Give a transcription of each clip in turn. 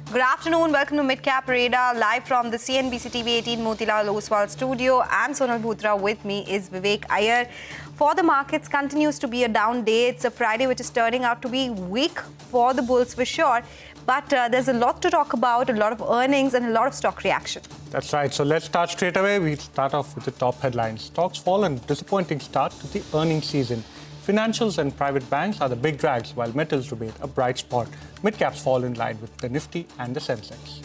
Good afternoon. Welcome to Midcap Radar, live from the CNBC-TV18 Motilal Oswal studio. I'm Sonal Bhutra. With me is Vivek Iyer. For the markets, continues to be a down day. It's a Friday which is turning out to be weak for the bulls for sure. But there's a lot to talk about, a lot of earnings and a lot of stock reaction. That's right. So let's start straight away. We'll start off with the top headlines. Stocks fall and disappointing start to the earnings season. Financials and private banks are the big drags, while metals remain a bright spot. Midcaps fall in line with the Nifty and the Sensex.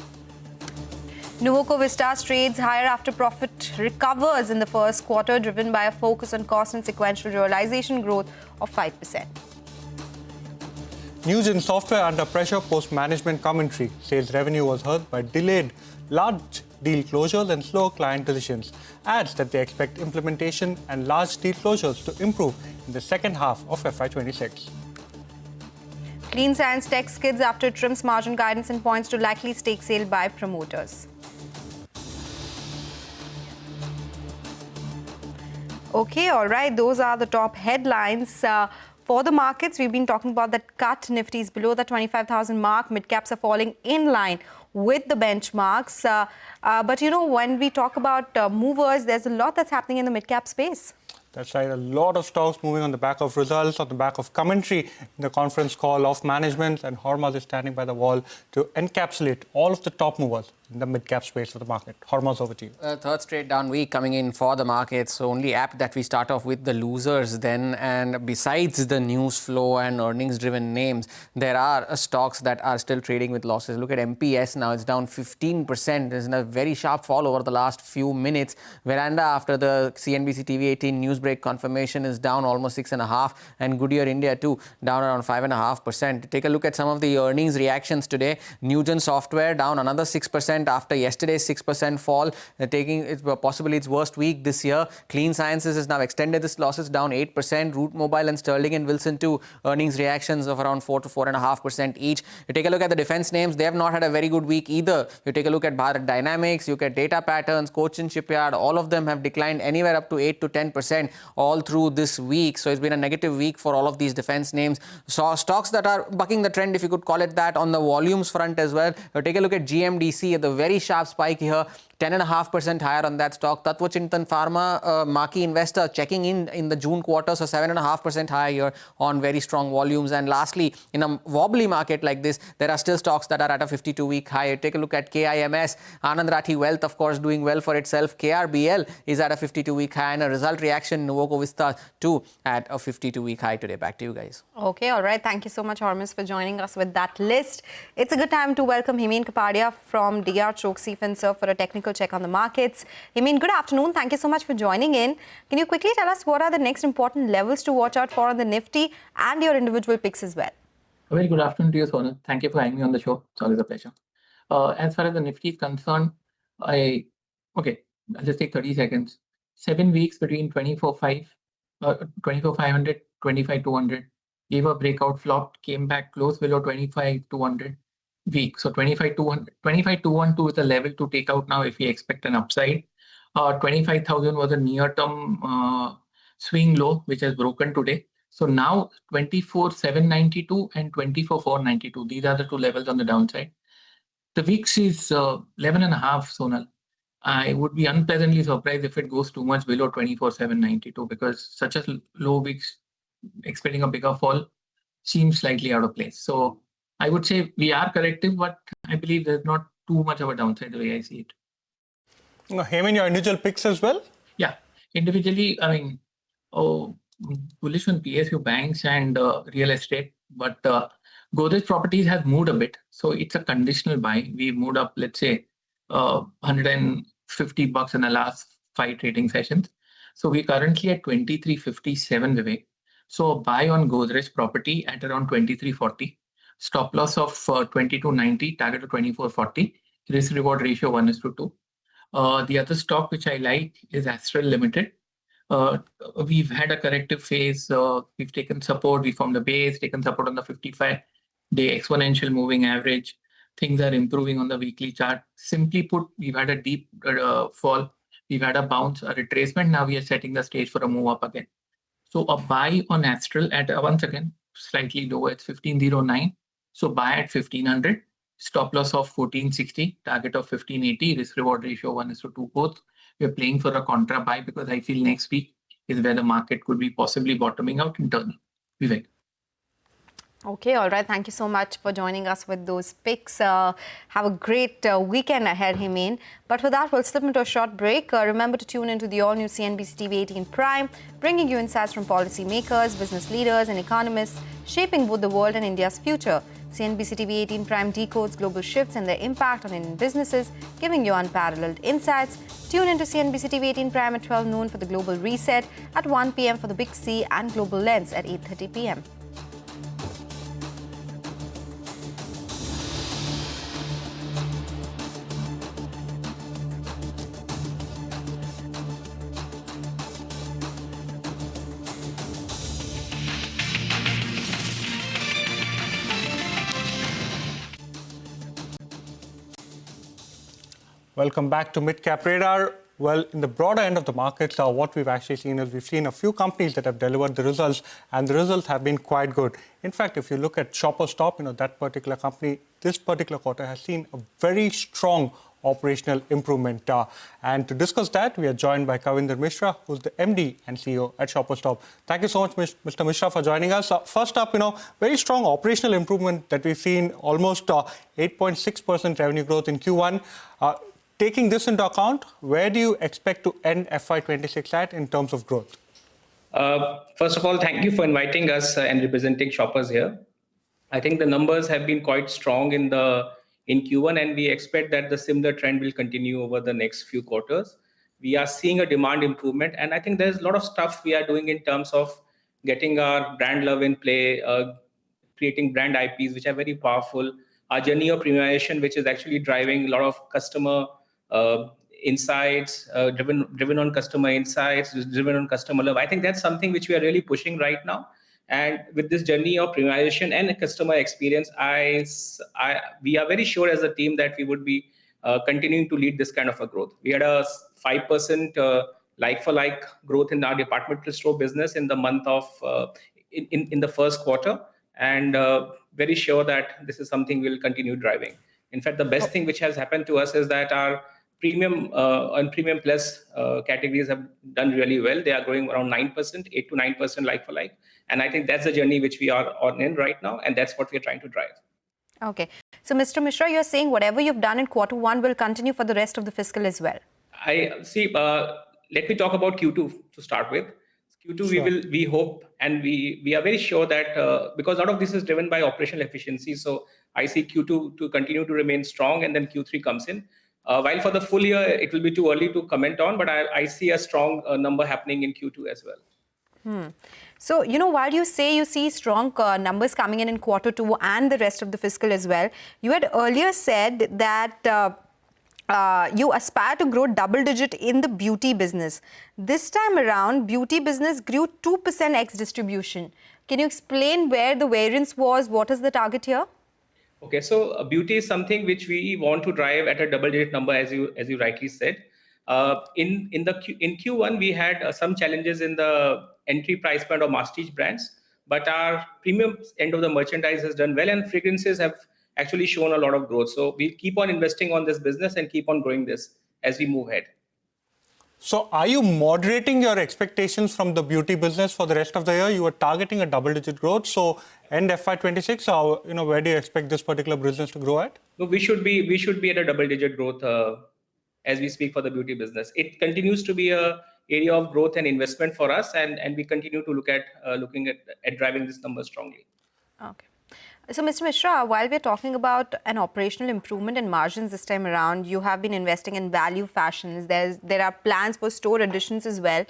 Nuvoco Vistas trades higher after profit recovers in the first quarter, driven by a focus on cost and sequential realization growth of 5%. News in software under pressure post-management commentary. Sales revenue was hurt by delayed large deal closures and slower client decisions. Adds that they expect implementation and large deal closures to improve in the second half of FY26. Clean Science Tech skids after trims margin guidance and points to likely stake sale by promoters. Okay, all right. Those are the top headlines. For the markets, we've been talking about that cut. Nifty is below the 25,000 mark. Midcaps are falling in line with the benchmarks. But, you know, when we talk about movers, there's a lot that's happening in the midcap space. That's right. A lot of stocks moving on the back of results, on the back of commentary in the conference call of management. And Hormuz is standing by the wall to encapsulate all of the top movers in the mid-cap space of the market. Hormuz, over to you. Third straight down week coming in for the markets. So only apt that we start off with the losers then. And besides the news flow and earnings-driven names, there are stocks that are still trading with losses. Look at MPS now. It's down 15%. There's a very sharp fall over the last few minutes. Veranda, after the CNBC-TV18 news break confirmation, is down almost 6.5%. And Goodyear India too, down around 5.5%. Take a look at some of the earnings reactions today. Newgen Software down another 6%. After yesterday's 6% fall, taking it possibly its worst week this year. Clean Sciences has now extended its losses down 8%. Root Mobile and Sterling and Wilson too, earnings reactions of around 4 to 4.5% each. You take a look at the defense names, they have not had a very good week either. You take a look at Bharat Dynamics, you get Data Patterns, Cochin Shipyard, all of them have declined anywhere up to 8 to 10% all through this week. So it's been a negative week for all of these defense names. So stocks that are bucking the trend, if you could call it that, on the volumes front as well. You take a look at GMDC, at the very sharp spike here, 10.5% higher on that stock. Tatva Chintan Pharma, marquee investor, checking in the June quarter, so 7.5% higher here on very strong volumes. And lastly, in a wobbly market like this, there are still stocks that are at a 52-week high. Take a look at KIMS, Anand Rathi Wealth, of course, doing well for itself. KRBL is at a 52-week high, and a result reaction, Nuvoco Vistas too, at a 52-week high today. Back to you guys. Okay, all right. Thank you so much, Hormuz, for joining us with that list. It's a good time to welcome Himen Kapadia from DR Choksi Finserv for a technical check on the markets. Himen, good afternoon. Thank you so much for joining in. Can you quickly tell us what are the next important levels to watch out for on the Nifty and your individual picks as well? A very good afternoon to you, Sonal. Thank you for having me on the show. It's always a pleasure. As far as the Nifty is concerned, I'll just take 30 seconds. 7 weeks between 24,500, 25,200. Gave a breakout, flopped, came back close below 25,200 week. So 25,212 is a level to take out now if we expect an upside. 25,000 was a near-term swing low, which has broken today. So now 24,792 and 24,492. These are the two levels on the downside. The VIX is 11.5, Sonal. I would be unpleasantly surprised if it goes too much below 24,792, because such a low VIX, expecting a bigger fall, seems slightly out of place. So I would say we are corrective, but I believe there's not too much of a downside the way I see it. Heyman, your individual picks as well? Yeah, individually, I mean, bullish on PSU banks and real estate, but Godrej Properties has moved a bit. So it's a conditional buy. We moved up, let's say, $150 in the last 5 trading sessions. So we're currently at 23.57, Vivek. So buy on Godrej Property at around 23.40. Stop loss of 22.90, target of 24.40. Risk reward ratio 1:2. The other stock which I like is Astral Limited. We've had a corrective phase. We've taken support. We formed a base, taken support on the 55-day exponential moving average. Things are improving on the weekly chart. Simply put, we've had a deep fall. We've had a bounce, a retracement. Now we are setting the stage for a move up again. So a buy on Astral at, once again, slightly lower. It's 1509. So buy at 1500. Stop loss of 1460, target of 1580, risk reward ratio 1:2 both. We're playing for a contra buy because I feel next week is where the market could be possibly bottoming out and turning. Vivek. Okay, all right. Thank you so much for joining us with those picks. Have a great weekend ahead, Himen. But for that, we'll slip into a short break. Remember to tune into the all-new CNBC TV 18 Prime, bringing you insights from policymakers, business leaders, and economists, shaping both the world and India's future. CNBC TV 18 Prime decodes global shifts and their impact on Indian businesses, giving you unparalleled insights. Tune into CNBC TV 18 Prime at 12 noon for the Global Reset, at 1 p.m. for the Big C and Global Lens at 8:30 p.m. Welcome back to Midcap Radar. Well, in the broader end of the markets, what we've actually seen is we've seen a few companies that have delivered the results, and the results have been quite good. In fact, if you look at Shoppers Stop, that particular company, this particular quarter has seen a very strong operational improvement. And to discuss that, we are joined by Kavinder Mishra, who's the MD and CEO at Shoppers Stop. Thank you so much, Mr. Mishra, for joining us. First up, very strong operational improvement that we've seen, almost 8.6% revenue growth in Q1. Taking this into account, where do you expect to end FY26 at in terms of growth? First of all, thank you for inviting us and representing Shoppers here. I think the numbers have been quite strong in Q1, and we expect that the similar trend will continue over the next few quarters. We are seeing a demand improvement, and I think there's a lot of stuff we are doing in terms of getting our brand love in play, creating brand IPs, which are very powerful. Our journey of premiumization, which is actually driving a lot of customer insights, driven on customer insights, driven on customer love. I think that's something which we are really pushing right now. And with this journey of premiumization and customer experience, we are very sure as a team that we would be continuing to lead this kind of a growth. We had a 5% like-for-like growth in our departmental store business in the month of in the first quarter, and very sure that this is something we'll continue driving. In fact, the best thing which has happened to us is that our premium and premium plus categories have done really well. They are growing around 9%, 8 to 9% like-for-like. And I think that's the journey which we are on in right now, and that's what we're trying to drive. Okay. So, Mr. Mishra, you're saying whatever you've done in Q1 will continue for the rest of the fiscal as well? I see. Let me talk about Q2 to start with. Q2, sure. We hope, and we are very sure that because a lot of this is driven by operational efficiency. So I see Q2 to continue to remain strong, and then Q3 comes in. While for the full year, it will be too early to comment on, but I see a strong number happening in Q2 as well. So, while you say you see strong numbers coming in Q2 and the rest of the fiscal as well, you had earlier said that you aspire to grow double-digit in the beauty business. This time around, beauty business grew 2% ex distribution. Can you explain where the variance was? What is the target here? Okay, so beauty is something which we want to drive at a double-digit number, as you rightly said. In Q1, we had some challenges in the entry price point of masstige brands, but our premium end of the merchandise has done well, and fragrances have actually shown a lot of growth. So we keep on investing on this business and keep on growing this as we move ahead. So are you moderating your expectations from the beauty business for the rest of the year? You were targeting a double-digit growth. So end FY26, where do you expect this particular business to grow at? No, we should be at a double-digit growth as we speak for the beauty business. It continues to be a area of growth and investment for us, and we continue to looking at driving this number strongly. Okay. So, Mr. Mishra, while we're talking about an operational improvement in margins this time around, you have been investing in value fashions. There are plans for store additions as well.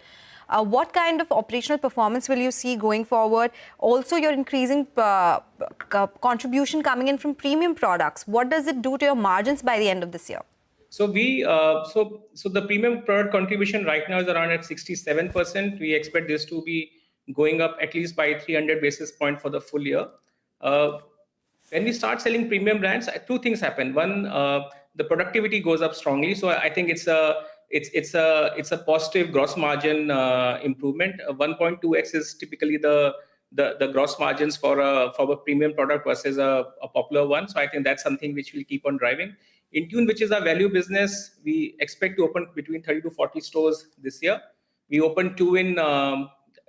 What kind of operational performance will you see going forward? Also, you're increasing contribution coming in from premium products. What does it do to your margins by the end of this year? So so the premium product contribution right now is around at 67%. We expect this to be going up at least by 300 basis points for the full year. When we start selling premium brands, two things happen. One, the productivity goes up strongly. So I think it's a positive gross margin improvement. 1.2x is typically the the gross margins for a premium product versus a popular one. So I think that's something which will keep on driving. Intune, which is our value business, we expect to open between 30 to 40 stores this year. We opened 2 in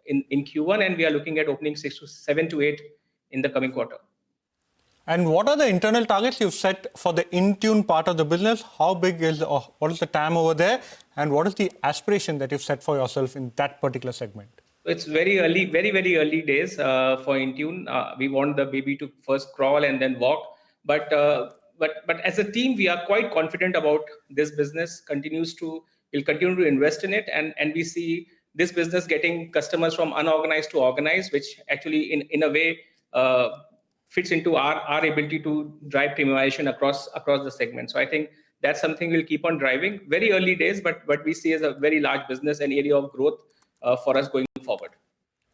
Q1, and we are looking at opening 7 to 8 in the coming quarter. And what are the internal targets you've set for the Intune part of the business? How big is, what is the TAM over there? And what is the aspiration that you've set for yourself in that particular segment? It's very early, very, very early days for Intune. We want the baby to first crawl and then walk. But as a team, we are quite confident about this business. We'll continue to invest in it, and we see this business getting customers from unorganized to organized, which actually in a way fits into our ability to drive premiumization across the segment. So I think that's something we'll keep on driving. Very early days, but we see as a very large business and area of growth for us going forward.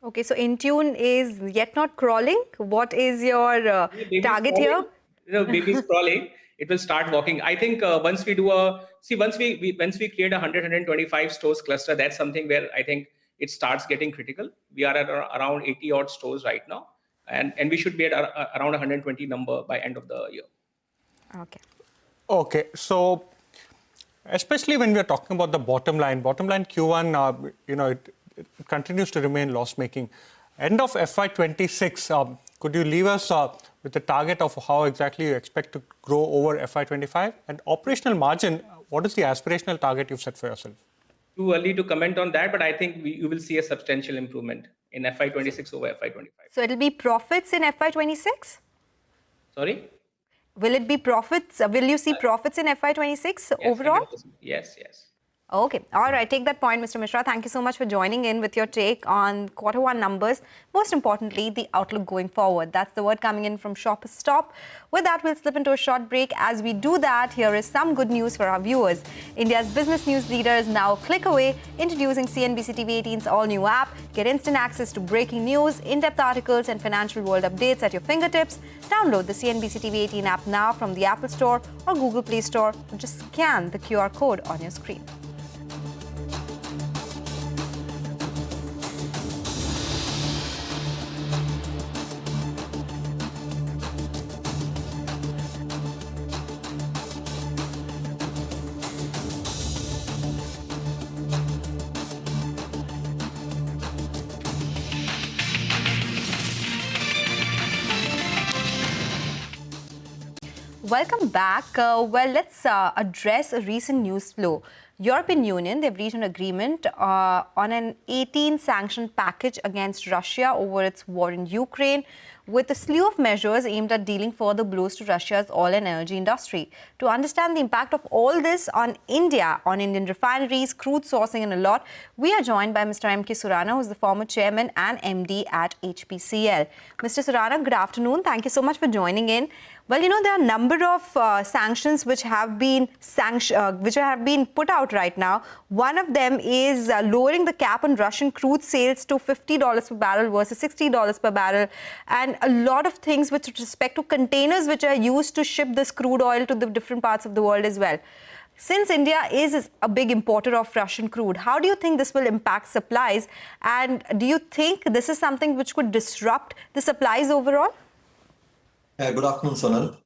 Okay, so Intune is yet not crawling. What is your target here? Baby's crawling. It will start walking. I think once we create 125 stores cluster, that's something where I think it starts getting critical. We are at around 80 odd stores right now, and we should be at around 120 number by end of the year. Okay. So especially when we are talking about the bottom line Q1, it continues to remain loss-making. End of FY26, could you leave us with the target of how exactly you expect to grow over FY25? And operational margin, what is the aspirational target you've set for yourself? Too early to comment on that, but I think you will see a substantial improvement in FY26 over FY25. So it'll be profits in FY26? Sorry? Will it be profits? Will you see profits in FY26 yes, overall? Yes. Okay. All right. Take that point, Mr. Mishra. Thank you so much for joining in with your take on Q1 numbers. Most importantly, the outlook going forward. That's the word coming in from Shoppers Stop. With that, we'll slip into a short break. As we do that, here is some good news for our viewers. India's business news leader is now a click away, introducing CNBC-TV18's all-new app. Get instant access to breaking news, in-depth articles, and financial world updates at your fingertips. Download the CNBC-TV18 app now from the Apple Store or Google Play Store, or just scan the QR code on your screen. Welcome back. Let's address a recent news flow. European Union, they've reached an agreement on an 18 sanction package against Russia over its war in Ukraine, with a slew of measures aimed at dealing further blows to Russia's oil and energy industry. To understand the impact of all this on India, on Indian refineries, crude sourcing and a lot, we are joined by Mr. M.K. Surana, who is the former chairman and MD at HPCL. Mr. Surana, good afternoon. Thank you so much for joining in. Well, there are a number of sanctions which have been put out right now. One of them is lowering the cap on Russian crude sales to $50 per barrel versus $60 per barrel, and a lot of things with respect to containers which are used to ship this crude oil to the different parts of the world as well. Since India is a big importer of Russian crude, how do you think this will impact supplies? And do you think this is something which could disrupt the supplies overall? Good afternoon, Sonal.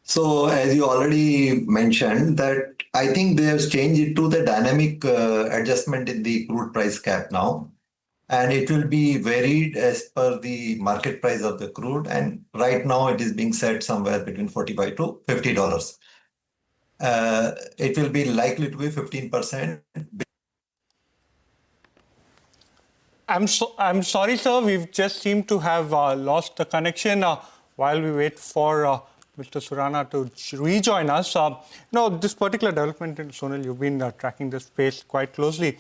So, as you already mentioned, that I think they have changed it to the dynamic adjustment in the crude price cap now. And it will be varied as per the market price of the crude. And right now it is being set somewhere between $45 to $50. It will be likely to be 15%. I'm sorry, sir. We've just seemed to have lost the connection while we wait for Mr. Surana to rejoin us. This particular development in Sonal, you've been tracking this space quite closely.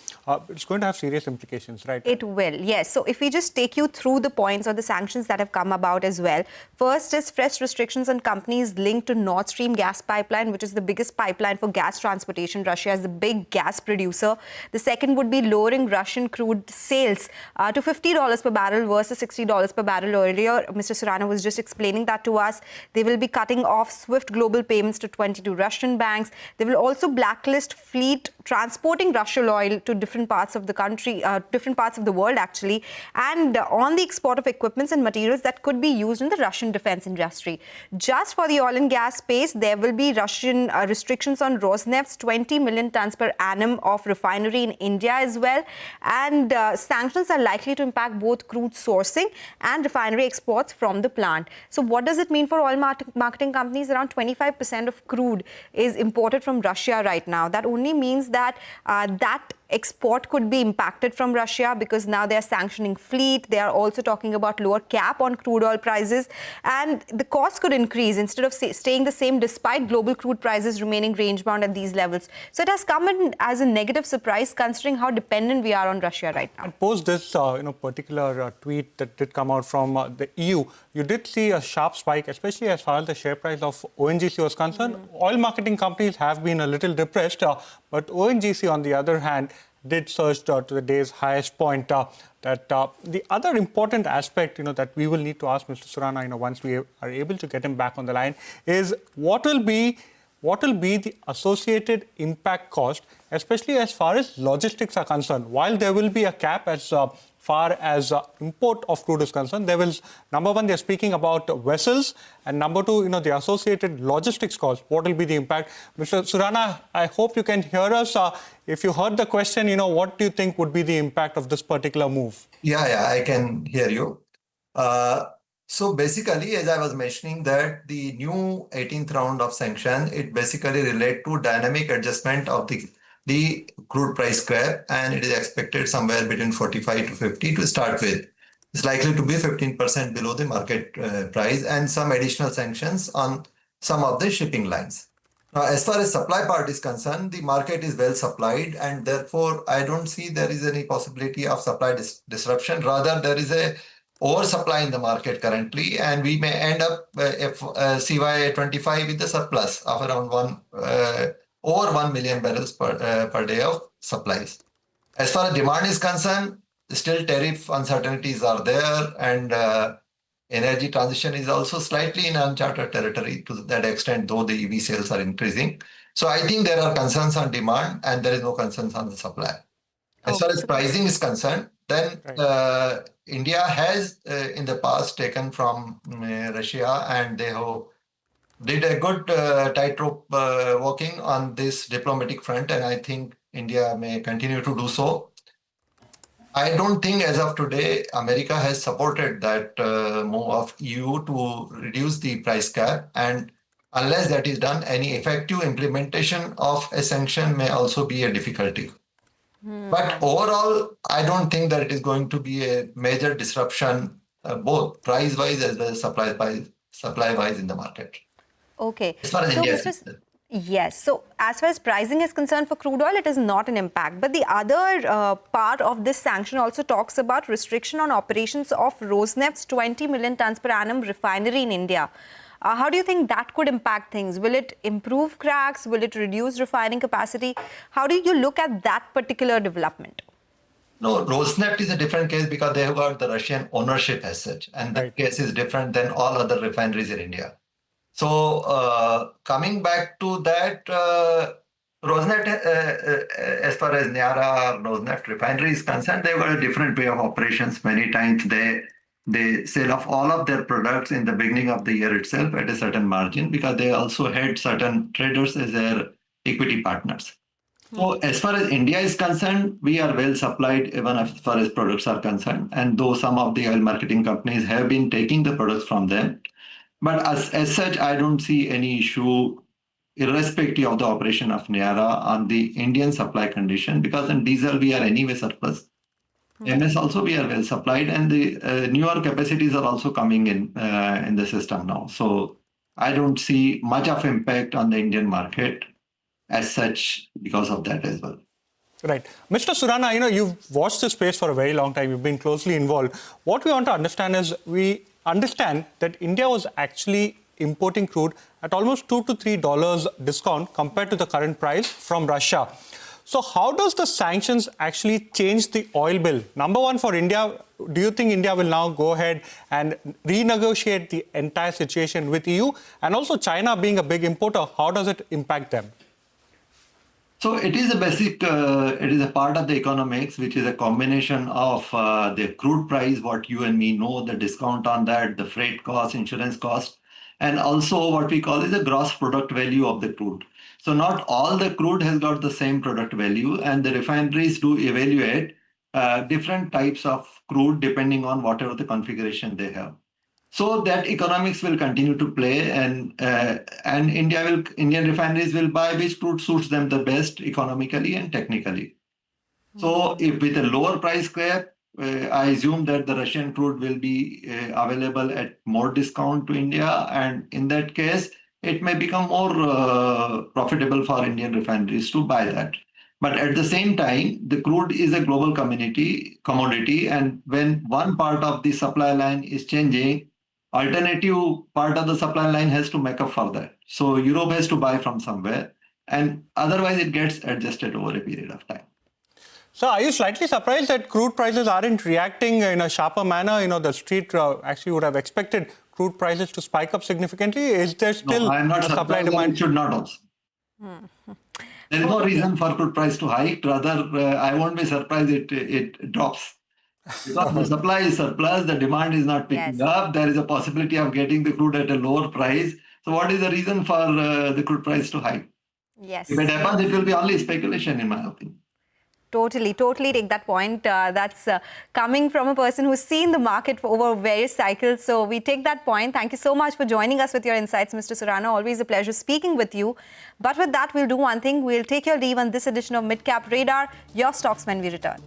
It's going to have serious implications, right? It will, yes. So if we just take you through the points or the sanctions that have come about as well. First is fresh restrictions on companies linked to Nord Stream gas pipeline, which is the biggest pipeline for gas transportation. Russia is the big gas producer. The second would be lowering Russian crude sales to $50 per barrel versus $60 per barrel earlier. Mr. Surana was just explaining that to us. They will be cutting cutting off SWIFT global payments to 22 Russian banks. They will also blacklist fleet transporting Russian oil to different parts of the country, different parts of the world actually, and on the export of equipments and materials that could be used in the Russian defense industry. Just for the oil and gas space, there will be Russian restrictions on Rosneft's 20 million tons per annum of refinery in India as well, and sanctions are likely to impact both crude sourcing and refinery exports from the plant. So what does it mean for oil marketing companies? Around 25% of crude is imported from Russia right now. That only means that that export could be impacted from Russia because now they are sanctioning fleet. They are also talking about lower cap on crude oil prices, and the cost could increase instead of staying the same despite global crude prices remaining range bound at these levels. So it has come in as a negative surprise considering how dependent we are on Russia right now. And post this particular tweet that did come out from the EU, you did see a sharp spike, especially as far as the share price of ONGC was concerned. Oil marketing companies have been a little depressed, but ONGC, on the other hand, did surge to the day's highest point. The other important aspect, that we will need to ask Mr. Surana, once we are able to get him back on the line, is what will be the associated impact cost, especially as far as logistics are concerned. While there will be a cap as far as import of crude is concerned, there will, number one, they're speaking about vessels, and number two, the associated logistics cost. What will be the impact? Mr. Surana, I hope you can hear us. If you heard the question, what do you think would be the impact of this particular move? Yeah, I can hear you. So basically, as I was mentioning, that the new 18th round of sanction, it basically relate to dynamic adjustment of the crude price cap, and it is expected somewhere between 45 to 50 to start with. It's likely to be 15% below the market price, and some additional sanctions on some of the shipping lines. Now, as far as supply part is concerned, the market is well supplied, and therefore I don't see there is any possibility of supply disruption. Rather, there is a oversupply in the market currently, and we may end up CY25 with a surplus of around over 1 million barrels per day of supplies. As far as demand is concerned, still tariff uncertainties are there, and energy transition is also slightly in uncharted territory to that extent, though the EV sales are increasing. So I think there are concerns on demand and there is no concerns on the supply. As far as pricing is concerned, then India has in the past taken from Russia, and they did a good tightrope walking on this diplomatic front, and I think India may continue to do so. I don't think as of today, America has supported that move of EU to reduce the price cap, and unless that is done, any effective implementation of a sanction may also be a difficulty. But overall, I don't think that it is going to be a major disruption, both price-wise as well as supply-wise in the market. Okay. As far as India is concerned. Yes. So as far as pricing is concerned for crude oil, it is not an impact. But the other part of this sanction also talks about restriction on operations of Rosneft's 20 million tons per annum refinery in India. How do you think that could impact things? Will it improve cracks? Will it reduce refining capacity? How do you look at that particular development? No, Rosneft is a different case because they have got the Russian ownership as such. And that case is different than all other refineries in India. So coming back to that, Rosneft, as far as Niara Rosneft refinery is concerned, they've got a different way of operations. Many times they sell off all of their products in the beginning of the year itself at a certain margin because they also had certain traders as their equity partners. So as far as India is concerned, we are well supplied even as far as products are concerned. And though some of the oil marketing companies have been taking the products from them, but as such, I don't see any issue irrespective of the operation of Niara on the Indian supply condition, because in diesel we are anyway surplus. MS also we are well supplied, and the newer capacities are also coming in the system now. So I don't see much of impact on the Indian market as such because of that as well. Right. Mr. Surana, you've watched this space for a very long time. You've been closely involved. What we want to understand is we understand that India was actually importing crude at almost $2 to $3 discount compared to the current price from Russia. So how does the sanctions actually change the oil bill? Number one, for India, do you think India will now go ahead and renegotiate the entire situation with EU? And also China being a big importer, how does it impact them? So it is a basic, it is a part of the economics, which is a combination of the crude price, what you and me know, the discount on that, the freight cost, insurance cost, and also what we call is the gross product value of the crude. So not all the crude has got the same product value, and the refineries do evaluate different types of crude depending on whatever the configuration they have. So that economics will continue to play, and Indian refineries will buy which crude suits them the best economically and technically. So if with a lower price cap, I assume that the Russian crude will be available at more discount to India, and in that case, it may become more profitable for Indian refineries to buy that. But at the same time, the crude is a global commodity, and when one part of the supply line is changing, alternative part of the supply line has to make up for that. So Europe has to buy from somewhere, and otherwise it gets adjusted over a period of time. So are you slightly surprised that crude prices aren't reacting in a sharper manner? The street actually would have expected crude prices to spike up significantly. Is there still I'm not a supply demand? demand? It should not also. There is no reason for crude price to hike. Rather, I won't be surprised it drops. Because the supply is surplus, the demand is not picking up. There is a possibility of getting the crude at a lower price. So what is the reason for the crude price to hike? Yes. If it happens, it will be only speculation, in my opinion. Totally take that point. That's coming from a person who's seen the market for over various cycles. So we take that point. Thank you so much for joining us with your insights, Mr. Surana. Always a pleasure speaking with you. But with that, we'll do one thing. We'll take your leave on this edition of Midcap Radar. Your stocks when we return.